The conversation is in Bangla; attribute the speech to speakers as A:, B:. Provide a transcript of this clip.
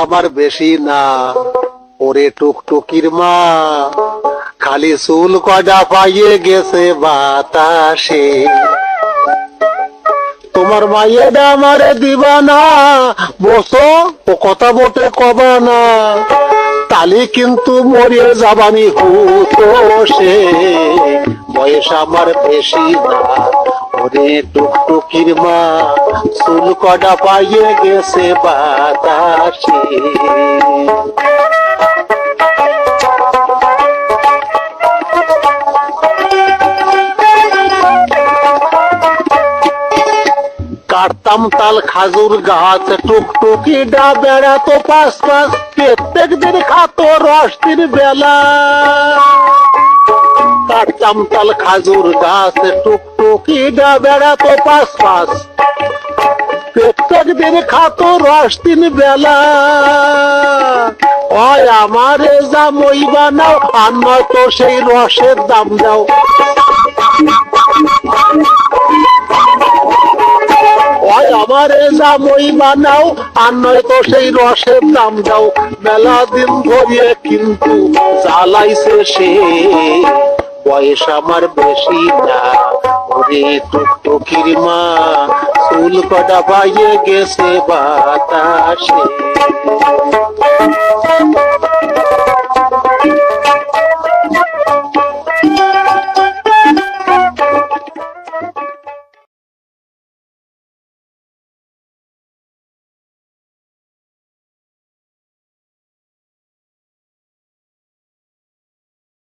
A: আমার বেশি না ওরে টুকটুকির মা, খালি চুল কয়টা পাইয়ে গেছে বাতাসে। তোমার মাইয়েটা আমারে দিবা না, বসো ও কথা বটে কবা না, তালি কিন্তু মরিয়ে যাবানি হুতোষে। বয়স আমার বেশি না ওরে টুকটুকির মা, চুল কয়টা পাইয়ে গেছে বাতাসে। কাটতাম তাল খাজুর গাছ, টুকটুকি ডা বেড়াতো পাশ পাশ, প্রত্যেক দিন খাতো রস দিন বেলা। কাটতাম তাল খাজুর গাছ, টুকটুকি ডা বেড়াতো পাশ পাশ, প্রত্যেক দিন খাতো রস দিন বেলা। ওই আমারে জামই বানাও, আর নয়তো সেই রসের দাম দাও। ওই আমারে জামই বানাও, আর নয়তো সেই রসের দাম দাও। মেলা দিন ধরিয়ে কিন্তু জ্বালাইছে সে, বয়স আমার বেশি না ওরে টুকটুকির মা, চুল কটা পাইয়ে গেছে বাতাসে।